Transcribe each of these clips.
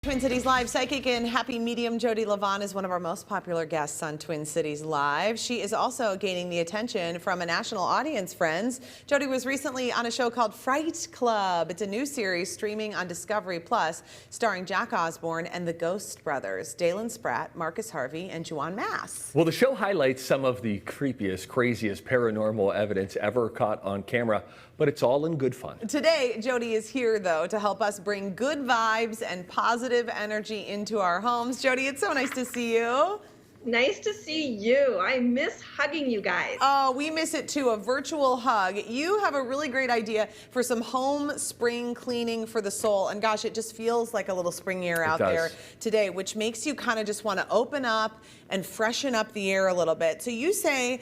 Twin Cities Live psychic and happy medium Jody Levon is one of our most popular guests on Twin Cities Live. She is also gaining the attention from a national audience, friends. Jody was recently on a show called Fright Club. It's a new series streaming on Discovery Plus, starring Jack Osborne and the Ghost Brothers, Dalen Spratt, Marcus Harvey, and Juwan Mass. Well, the show highlights some of the creepiest, craziest paranormal evidence ever caught on camera, but it's all in good fun. Today, Jody is here, though, to help us bring good vibes and positive energy into our homes. Jody, it's so nice to see you. Nice to see you. I miss hugging you guys. Oh, we miss it too, a virtual hug. You have a really great idea for some home spring cleaning for the soul. And gosh, it just feels like a little spring air out there today, which makes you kind of just want to open up and freshen up the air a little bit. So you say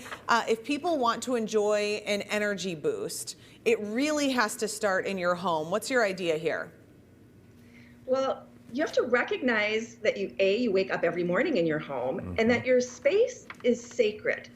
if people want to enjoy an energy boost, it really has to start in your home. What's your idea here? Well, you have to recognize that you wake up every morning in your home and that your space is sacred.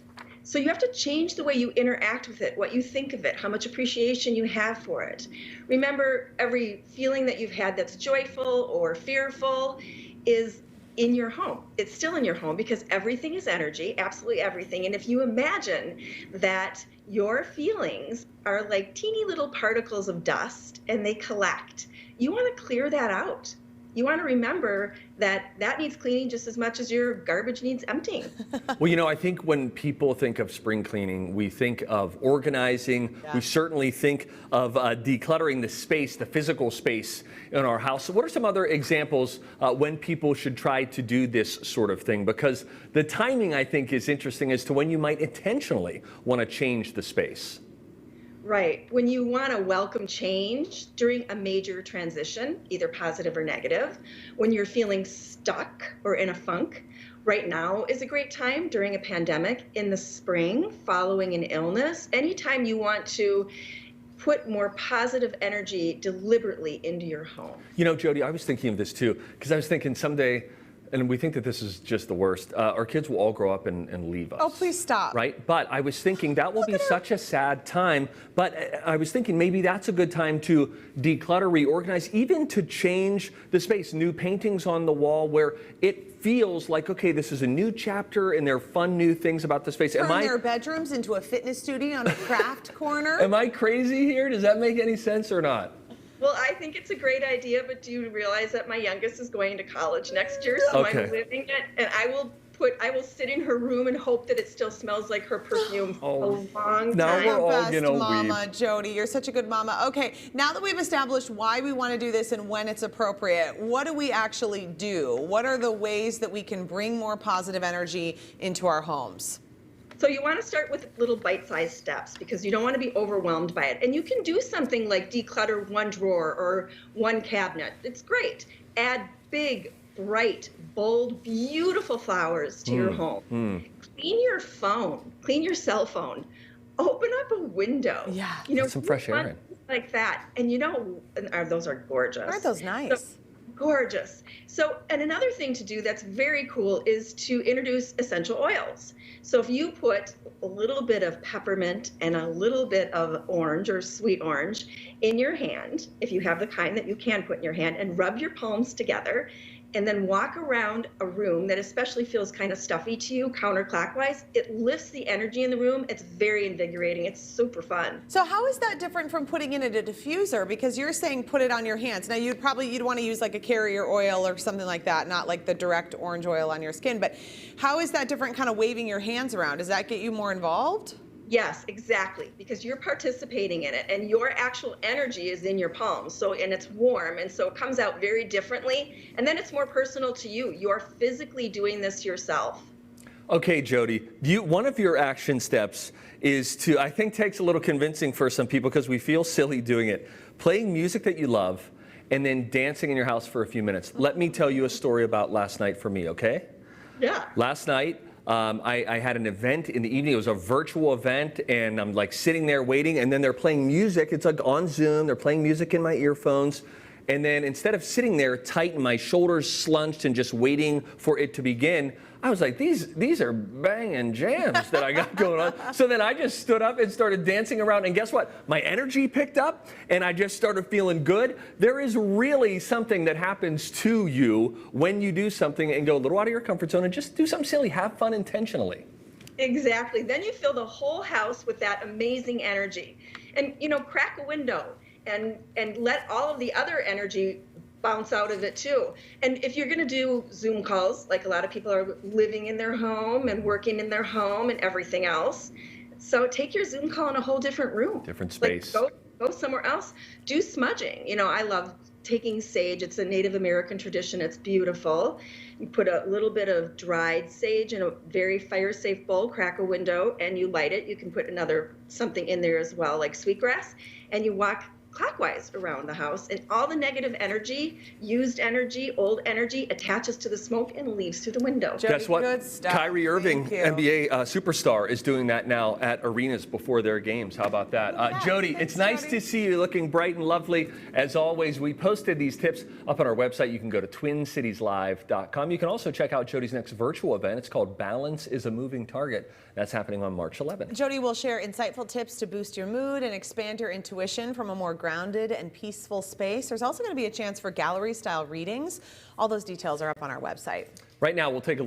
So you have to change the way you interact with it, what you think of it, how much appreciation you have for it. Remember, every feeling that you've had that's joyful or fearful is in your home. It's still in your home because everything is energy, absolutely everything. And if you imagine that your feelings are like teeny little particles of dust and they collect, you want to clear that out. You want to remember that that needs cleaning just as much as your garbage needs emptying. Well, you know, I think when people think of spring cleaning, we think of organizing. Yeah. We certainly think of decluttering the space, the physical space in our house. So what are some other examples when people should try to do this sort of thing? Because the timing, I think, is interesting as to when you might intentionally want to change the space. Right. When you want to welcome change during a major transition, either positive or negative, when you're feeling stuck or in a funk, right now is a great time during a pandemic, in the spring, following an illness, anytime you want to put more positive energy deliberately into your home. You know, Jody, I was thinking of this too, because I was thinking someday, and we think that this is just the worst, our kids will all grow up and leave us. Oh, please stop. Right? But I was thinking that will be such a sad time. But I was thinking maybe that's a good time to declutter, reorganize, even to change the space. New paintings on the wall where it feels like, okay, this is a new chapter and there are fun new things about the space. Turn their bedrooms into a fitness studio and a craft corner. Am I crazy here? Does that make any sense or not? Well, I think it's a great idea, but do you realize that my youngest is going to college next year, so I'm living it, and I will sit in her room and hope that it still smells like her perfume for a long time. Now we're all gonna mama, Jody, you're such a good mama. Okay, now that we've established why we want to do this and when it's appropriate, what do we actually do? What are the ways that we can bring more positive energy into our homes? So you want to start with little bite-sized steps because you don't want to be overwhelmed by it. And you can do something like declutter one drawer or one cabinet. It's great. Add big, bright, bold, beautiful flowers to your home. Clean your phone. Clean your cell phone. Open up a window. Yeah. You know, get some fresh air in. Like that. And you know, those are gorgeous. Aren't those nice? So, gorgeous. So, and another thing to do that's very cool is to introduce essential oils. So if you put a little bit of peppermint and a little bit of orange or sweet orange in your hand, if you have the kind that you can put in your hand, and rub your palms together, and then walk around a room that especially feels kind of stuffy to you counterclockwise, it lifts the energy in the room. It's very invigorating. It's super fun. So how is that different from putting in a diffuser? Because you're saying put it on your hands. Now you'd want to use like a carrier oil or something like that, not like the direct orange oil on your skin. But how is that different, kind of waving your hands around? Does that get you more involved? Yes, exactly, because you're participating in it and your actual energy is in your palms. So, and it's warm, and so it comes out very differently, and then it's more personal to you. You're physically doing this yourself. Okay, Jody, one of your action steps is to, I think takes a little convincing for some people because we feel silly doing it, playing music that you love and then dancing in your house for a few minutes. Let me tell you a story about last night for me, okay? Yeah. Last night, I had an event in the evening. It was a virtual event, and I'm like sitting there waiting, and then they're playing music. It's like on Zoom. They're playing music in my earphones, And then instead of sitting there tight and my shoulders slunched and just waiting for it to begin, I was like, these are banging jams that I got going on. So then I just stood up and started dancing around. And guess what? My energy picked up and I just started feeling good. There is really something that happens to you when you do something and go a little out of your comfort zone and just do something silly. Have fun intentionally. Exactly. Then you fill the whole house with that amazing energy. And, you know, crack a window and let all of the other energy bounce out of it too. And if you're going to do Zoom calls, like a lot of people are living in their home and working in their home and everything else, so take your Zoom call in a whole different room. Different space. Like go somewhere else. Do smudging. You know, I love taking sage. It's a Native American tradition. It's beautiful. You put a little bit of dried sage in a very fire-safe bowl, crack a window, and you light it. You can put something in there as well, like sweetgrass, and you walk clockwise around the house, and all the negative energy, used energy, old energy attaches to the smoke and leaves through the window. Jody, guess what? good stuff. Kyrie Irving, Thank you. NBA superstar, is doing that now at arenas before their games. How about that? Jody, it's nice to see you looking bright and lovely. As always, we posted these tips up on our website. You can go to twincitieslive.com. You can also check out Jody's next virtual event. It's called Balance is a Moving Target. That's happening on March 11th. Jody will share insightful tips to boost your mood and expand your intuition from a more grounded and peaceful space. There's also going to be a chance for gallery-style readings. All those details are up on our website. Right now, we'll take a look.